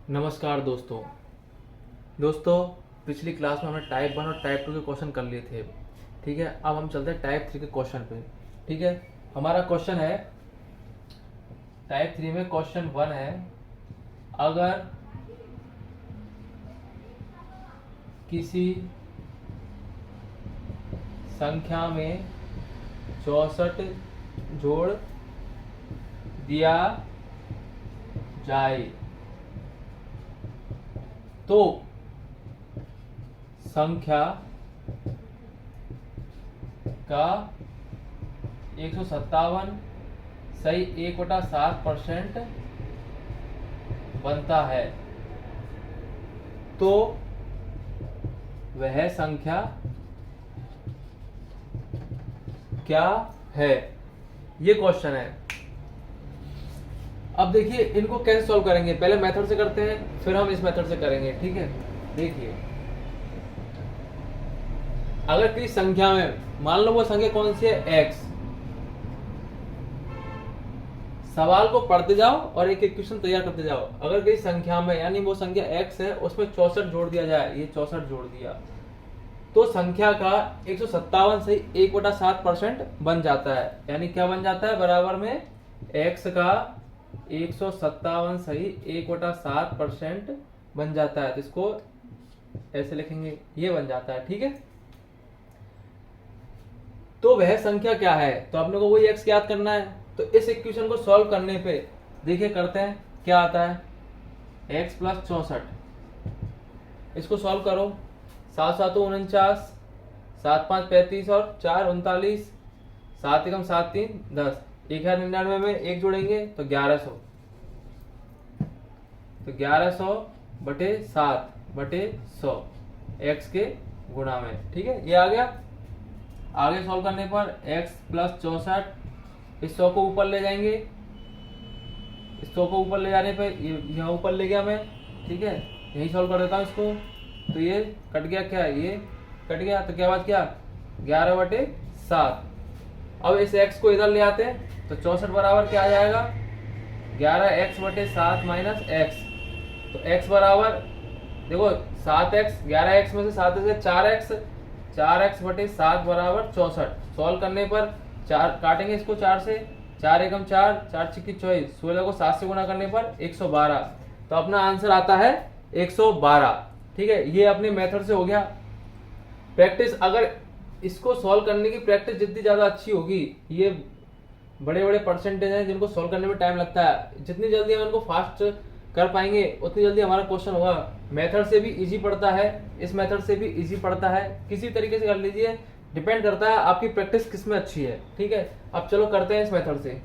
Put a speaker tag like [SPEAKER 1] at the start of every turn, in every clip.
[SPEAKER 1] नमस्कार दोस्तों। दोस्तों, पिछली क्लास में हमने टाइप 1 और टाइप 2 के क्वेश्चन कर लिए थे। ठीक है, अब हम चलते हैं टाइप 3 के क्वेश्चन पे। ठीक है, हमारा क्वेश्चन है टाइप 3 में क्वेश्चन 1 है, अगर किसी संख्या में 64 जोड़ दिया जाए तो संख्या का 157 सही 1/7% बनता है, तो वह संख्या क्या है? ये क्वेश्चन है। अब देखिए इनको कैसे सॉल्व करेंगे, पहले मेथड से करते हैं फिर हम इस मेथड से करेंगे। ठीक है, देखिए अगर किसी संख्या में, मान लो वो संख्या कौन सी है, x। सवाल को पढ़ते जाओ और एक इक्वेशन तैयार करते जाओ। अगर किसी संख्या में, यानी वो संख्या x है, उसमें 64 जोड़ दिया जाए, ये 64 जोड़ दिया, तो संख्या का 157 सही 1/7% बन जाता है। यानी क्या बन जाता है, बराबर में x का 157 सही 1/7% बन जाता है। तो इसको ऐसे लिखेंगे, ये बन जाता है। ठीक है, तो वह संख्या क्या है, तो आपने को वही x याद करना है। तो इस इक्वेशन को सॉल्व करने पे देखिए करते हैं क्या आता है, x + 64। इसको सॉल्व करो, 7 7 49, 7 5 35 और 4 39, 7 एकम 7 3 10, 1099 में एक जोड़ेंगे तो 1100, तो 1100 बटे 7 बटे 100 x के गुणा में। ठीक है, ये आ गया। आगे सॉल्व करने पर x + 64, इस 100 को ऊपर ले जाएंगे, इस 100 को ऊपर ले जाने पे यहाँ ऊपर ले गया मैं। ठीक है, यही सॉल्व कर देता हूँ इसको, तो ये कट गया, क्या है ये कट गया, तो क्या बात क्या 11/7। अब इस x को इधर ले आते हैं तो 64 बराबर क्या आ जाएगा, 11x/7 - x। तो x बराबर देखो 7x, 11x में से 7 से 4x, 4x/7 बराबर 64। सॉल्व करने पर 4 काटेंगे इसको 4 से, 4 एकम 4, 4 छिक्की 24, 16 को 7 से गुणा करने पर 112। तो अपना आंसर आता है 112। ठीक है, ये अपने मेथड से हो गया। प्रैक्टिस, अगर इसको सॉल्व करने की प्रैक्टिस जितनी ज्यादा अच्छी होगी, ये बड़े बड़े परसेंटेज हैं जिनको सॉल्व करने में टाइम लगता है, जितनी जल्दी हम इनको फास्ट कर पाएंगे उतनी जल्दी हमारा क्वेश्चन होगा। मेथड से भी इजी पड़ता है, इस मेथड से भी इजी पड़ता है, किसी तरीके से कर लीजिए, डिपेंड करता है आपकी प्रैक्टिस किस में अच्छी है। ठीक है, अब चलो करते हैं इस मेथड से।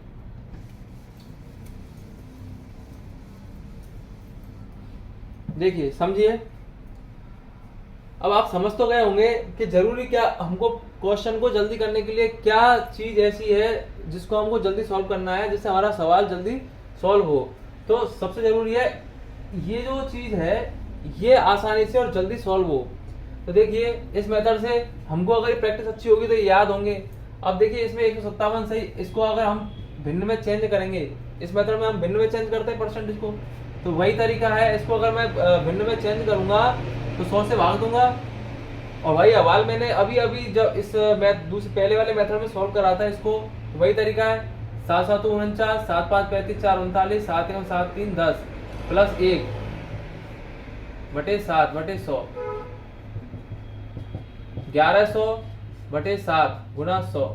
[SPEAKER 1] देखिए समझिए, अब आप समझ तो गए होंगे कि जरूरी क्या, हमको क्वेश्चन को जल्दी करने के लिए क्या चीज ऐसी है जिसको हमको जल्दी सॉल्व करना है, जिससे हमारा सवाल जल्दी सॉल्व हो। तो सबसे जरूरी है ये जो चीज है, ये आसानी से और जल्दी सॉल्व हो। तो देखिए इस मेथड से हमको अगर प्रैक्टिस अच्छी होगी तो ये याद होंगे। अब देखिए इसमें 157 सही, इसको अगर हम भिन्न में चेंज करेंगे, इस मेथड में हम भिन्न में चेंज करते हैं परसेंटेज को, तो वही तरीका है। इसको अगर मैं भिन्न में चेंज करूंगा तो 100 से भाग दूंगा। और वही सवाल मैंने अभी अभी जब इस दूसरे पहले वाले मेथड में सॉल्व करा था, इसको वही तरीका है। 7 7 49, 7 5 35, 4 39, 7 1 7 3 10 प्लस 1 बटे 7 बटे 100, 1100 बटे 7 गुना 100,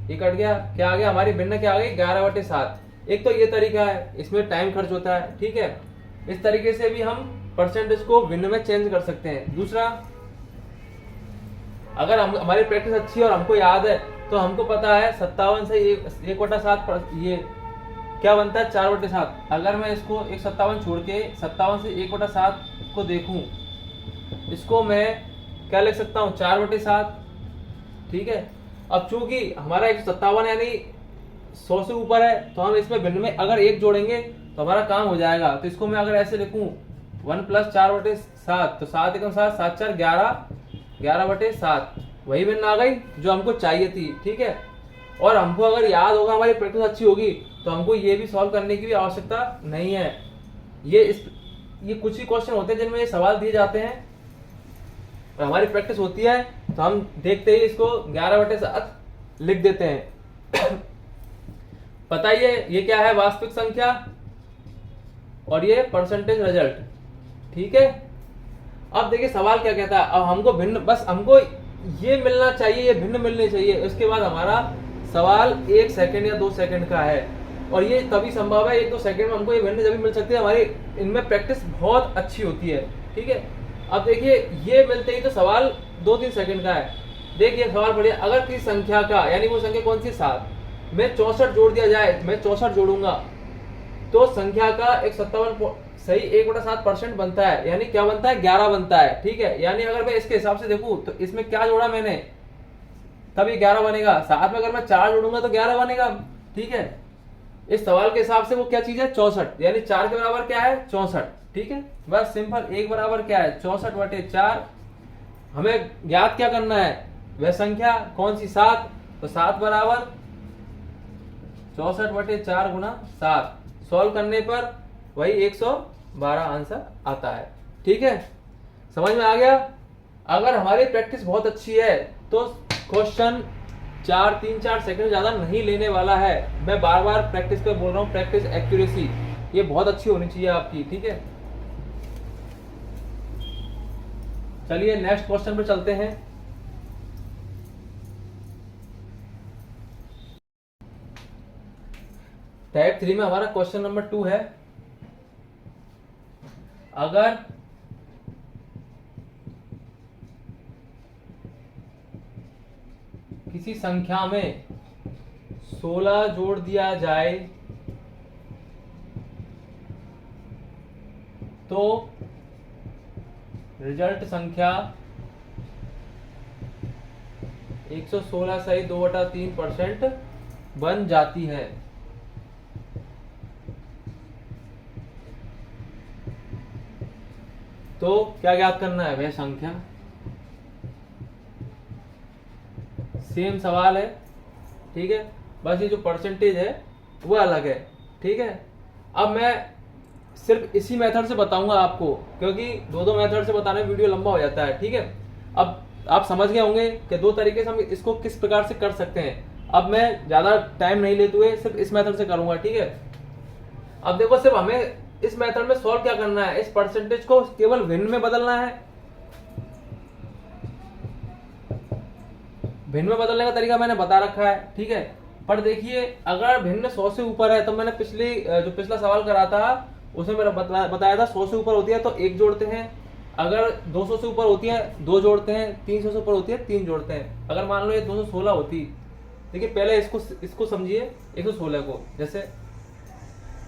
[SPEAKER 1] ये कट गया, क्या आ गया हमारी भिन्न, क्या आ गई 11/7। एक तो ये तरीका है, इसमें टाइम खर्च होता है। ठीक है, इस तरीके से भी हम परसेंटेज को भिन्न में चेंज कर सकते हैं। दूसरा, अगर हम हमारी प्रैक्टिस अच्छी है और हमको याद है, तो हमको पता है 57 से 1/7 ये क्या बनता है 4/7। अगर मैं इसको 157 छोड़ के 57 से 1/7 को देखूं, इसको मैं क्या लिख सकता हूँ 4/7। ठीक है, अब चूंकि हमारा 157 यानी 100 से ऊपर है, तो हम इसमें भिन्न में अगर एक जोड़ेंगे तो हमारा काम हो जाएगा। तो इसको मैं अगर ऐसे लिखूं 1 + 4/7, तो 7 एकम 7, 7 4 11, 11/7 वही भिन्न आ गई जो हमको चाहिए थी। ठीक है, और हमको अगर याद होगा, हमारी प्रैक्टिस अच्छी होगी, तो हमको ये भी सॉल्व करने की भी आवश्यकता नहीं है। ये इस ये कुछ ही क्वेश्चन होते हैं जिनमें ये सवाल दिए जाते हैं और हमारी प्रैक्टिस होती है, तो हम देखते ही इसको 11/7 लिख देते हैं। बताइए ये क्या है? वास्तविक संख्या और ये परसेंटेज रिजल्ट, ठीक है। अब देखिए सवाल क्या कहता है, अब हमको भिन्न, बस हमको ये मिलना चाहिए, ये भिन्न मिलने चाहिए। उसके बाद हमारा सवाल 1 सेकंड या 2 सेकंड का है, और ये तभी संभव है 1-2 सेकंड में हमको ये भिन्न जब मिल सकती है, हमारी इनमें प्रैक्टिस बहुत अच्छी होती है, ठीक है। अब देखिए ये मिलते ही तो सवाल 2-3 सेकंड का है। देखिए सवाल पढ़िए, अगर किसी संख्या का, यानी वो संख्या कौन सी, 7 में 64 जोड़ दिया जाए, मैं 64 जोड़ूंगा तो संख्या का एक 57 सही 1/7% बनता है, यानी क्या बनता है? 11 बनता है, ठीक है। यानी अगर मैं इसके हिसाब से देखूं तो इसमें क्या जोड़ा मैंने, तब ये 11 बनेगा। साथ में अगर मैं 4 जोड़ूंगा तो 11 बनेगा, ठीक है। इस सवाल के हिसाब से वो क्या चीज है? 64, यानी 4 के बराबर क्या है? 64, ठीक है। बस सिंपल, 1 बराबर क्या है? 64/4। हमें ज्ञात क्या करना है? वह संख्या कौन सी? 7। तो 7 बराबर 64/4 गुना 7। सॉल्व करने पर वही 112 आंसर आता है, ठीक है। समझ में आ गया? अगर हमारी प्रैक्टिस बहुत अच्छी है तो क्वेश्चन 3-4 सेकंड ज्यादा नहीं लेने वाला है। मैं बार बार प्रैक्टिस पे बोल रहा हूँ, प्रैक्टिस एक्यूरेसी ये बहुत अच्छी होनी चाहिए आपकी, ठीक है। चलिए नेक्स्ट क्वेश्चन पे चलते हैं। टाइप 3 में हमारा क्वेश्चन नंबर 2 है, अगर किसी संख्या में 16 जोड़ दिया जाए तो रिजल्ट संख्या 116 सही 2/3% बन जाती है। तो क्या ज्ञात करना है? वह संख्या, सेम सवाल है, ठीक है। बस ये जो परसेंटेज है वो अलग है, ठीक है। अब मैं सिर्फ इसी मेथड से बताऊंगा आपको, क्योंकि दो मेथड से बताने में वीडियो लंबा हो जाता है, ठीक है। अब आप समझ गए होंगे कि 2 तरीके से हम इसको किस प्रकार से कर सकते हैं। अब मैं ज्यादा टाइम नहीं लेते हुए सिर्फ इस मेथड से करूंगा, ठीक है। अब देखो, सिर्फ हमें इस मेथड में सॉल्व क्या करना है? इस परसेंटेज को केवल भिन्न में बदलना है। भिन्न में बदलने का तरीका मैंने बता रखा है, ठीक है। पर देखिए अगर भिन्न 100 से ऊपर है तो मैंने पिछला सवाल करा था उसमें मेरा बताया था 100 से ऊपर होती है तो 1 जोड़ते हैं, अगर 200 से ऊपर होती है 2 जोड़ते हैं, 300 से ऊपर होती है 3 जोड़ते हैं। अगर मान लो ये 216 होती, देखिए पहले इसको समझिए 116 को। जैसे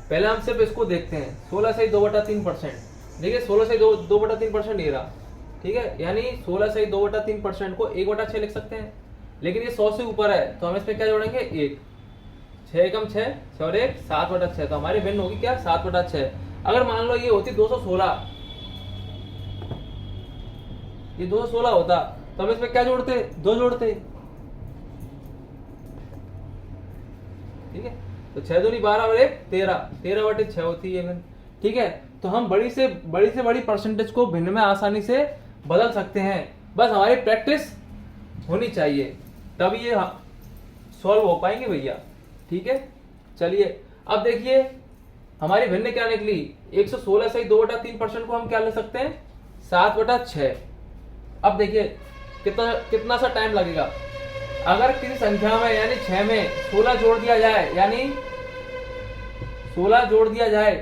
[SPEAKER 1] पहले हम सिर्फ इसको देखते हैं, 16 से 2/3%। देखिए 16 से 2/3% ये रहा, ठीक है। यानी 16 से 2/3% को 1/6 लिख सकते हैं। लेकिन ये 100 से ऊपर है तो हम इसमें क्या जोड़ेंगे? 1। 6 एकम 6, 6 और 1 7/6। तो हमारी भिन्न होगी क्या? 7/6। अगर मान लो ये होती 216, ये 216 होता तो हम इसमें क्या जोड़ते? 2 जोड़ते, ठीक है। तो 6 दूनी 12 और 1 13, 13/6 होती है, ठीक है। तो हम बड़ी से बड़ी परसेंटेज को भिन्न में आसानी से बदल सकते हैं। बस हमारी प्रैक्टिस होनी चाहिए, तब ये सॉल्व हो पाएंगे भैया, ठीक है। चलिए अब देखिए हमारी भिन्न क्या निकली? 116 से 2/3% को हम क्या ले सकते हैं? 7/6। अब देखिए कितना सा टाइम लगेगा। अगर किसी संख्या में यानी 6 में 16 जोड़ दिया जाए, यानी 16 जोड़ दिया जाए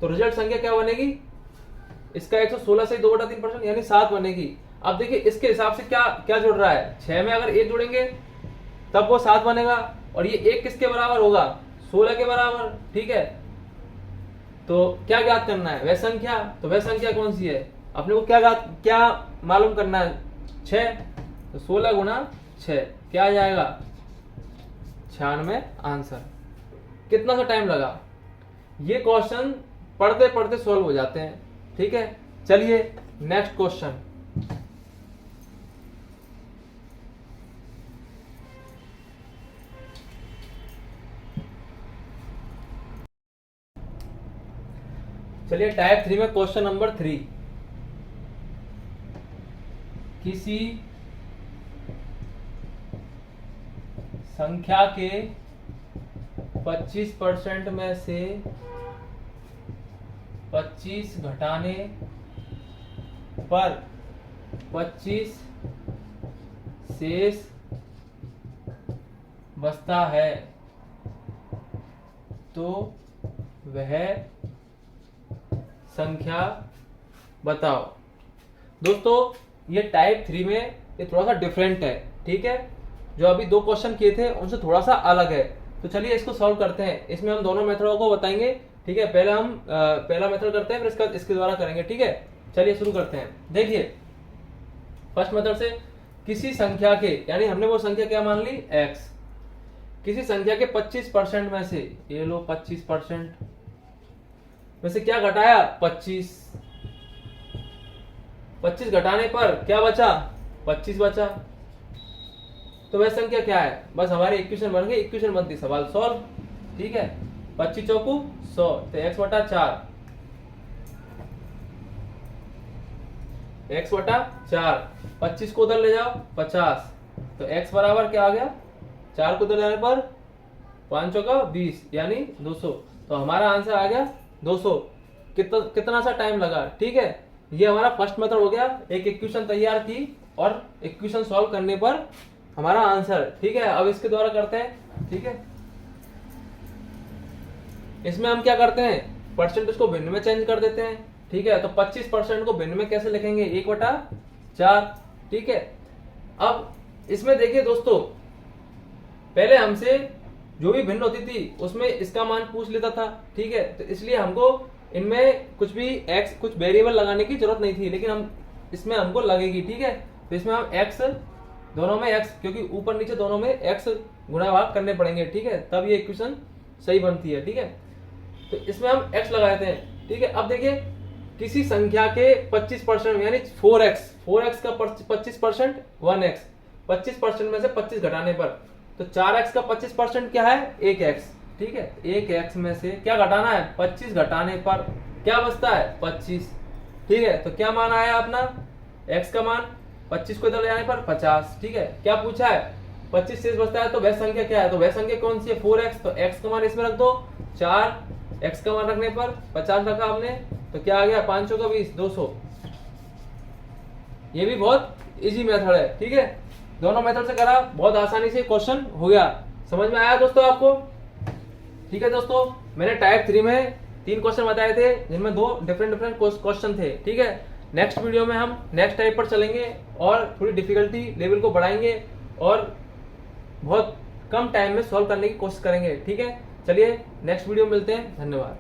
[SPEAKER 1] तो रिजल्ट संख्या क्या बनेगी? इसका 116 से 2/3% यानी 7 बनेगी। अब देखिए इसके हिसाब से क्या क्या जुड़ रहा है? 6 में अगर 1 जोड़ेंगे तब वो 7 बनेगा, और ये 1 किसके बराबर होगा? 16 के बराबर, ठीक है। तो क्या ज्ञात करना है? वह संख्या। तो वह संख्या कौन सी है? अपने को क्या मालूम करना है? 6। तो 16 गुना 6 क्या आ जाएगा? 96 आंसर। कितना सा टाइम लगा? ये क्वेश्चन पढ़ते पढ़ते सॉल्व हो जाते हैं, ठीक है। चलिए नेक्स्ट क्वेश्चन। चलिए टाइप 3 में क्वेश्चन नंबर 3, किसी संख्या के 25% में से 25 घटाने पर 25 शेष बचता है तो वह संख्या बताओ। दोस्तों ये टाइप 3 में ये थोड़ा सा डिफरेंट है, ठीक है। जो अभी 2 क्वेश्चन किए थे उनसे थोड़ा सा अलग है। तो चलिए इसको सॉल्व करते हैं। इसमें हम दोनों मेथडों को बताएंगे, ठीक है। पहले हम पहला मेथड करते हैं, फिर इसका इसके द्वारा करेंगे, ठीक है। चलिए शुरू करते हैं। देखिए फर्स्ट मेथड से किसी संख्या के, यानी हमने वो संख्या क्या मान ली x, किसी संख्या के 25% में से, ये लो 25% में से क्या घटाया 25 घटाने पर क्या बचा 25 बचा, तो वह संख्या क्या है। बस हमारी इक्वेशन बन गई, इक्वेशन बनती सवाल सॉल्व, ठीक है। 25 चौकू 100, तो x बटा 4, x बटा 4, 25 को उधर ले जाओ 50, तो x बराबर क्या आ गया, 4 को उधर जाने पर 5 चौका 20 यानी 200, तो हमारा आंसर आ गया 200। कितना सा टाइम लगा, ठीक है। ये हमारा फर्स्ट मेथड हो गया, एक इक्वेशन तैयार की और इक्वेशन सॉल्व करने पर हमारा आंसर, ठीक है। अब इसके द्वारा करते हैं, ठीक है। इसमें हम क्या करते हैं, परसेंटेज को भिन्न में चेंज कर देते हैं, ठीक है। तो 25% को भिन्न में कैसे लिखेंगे, 1/4, ठीक है। अब इसमें देखिए दोस्तों, पहले हमसे जो भी भिन्न होती थी उसमें इसका मान पूछ लेता था, ठीक है। तो इसलिए हमको इनमें कुछ भी x, कुछ वेरिएबल लगाने की जरूरत नहीं थी, लेकिन हम इसमें हमको लगेगी, ठीक है। तो इसमें हम x, दोनों में x, क्योंकि ऊपर नीचे दोनों में x गुणा भाग करने पड़ेंगे, ठीक है, तब ये इक्वेशन सही बनती है, ठीक है। तो इसमें हम x लगा देते हैं, ठीक है। अब देखिए किसी संख्या के 25% यानी 4x का 25% 1x, 25% में से 25 घटाने पर, तो 4x का 25% क्या है 1x, ठीक है। 1x में से क्या घटाना है 25 घटाने पर क्या बचता है 25, ठीक है। तो क्या मान आया अपना x का मान, 25 को इधर ले जाने पर 50, ठीक है। क्या पूछा है 25 शेष बचता है, तो वह संख्या क्या है, तो वह संख्या कौन सी है 4x, तो x का मान इसमें रख दो, 4x का मान रखने पर 50 रखा आपने, तो क्या आ गया 5 चौका 20, 200। ये भी बहुत इजी मेथड है, ठीक है। दोनों मेथड से करा, बहुत आसानी से क्वेश्चन हो गया। समझ में आया दोस्तों आपको, ठीक है। दोस्तों मैंने टाइप 3 में 3 क्वेश्चन बताए थे, जिनमें 2 डिफरेंट क्वेश्चन थे, ठीक है। नेक्स्ट वीडियो में हम नेक्स्ट टाइप पर चलेंगे और थोड़ी डिफिकल्टी लेवल को बढ़ाएंगे और बहुत कम टाइम में सॉल्व करने की कोशिश करेंगे, ठीक है। चलिए नेक्स्ट वीडियो में मिलते हैं, धन्यवाद।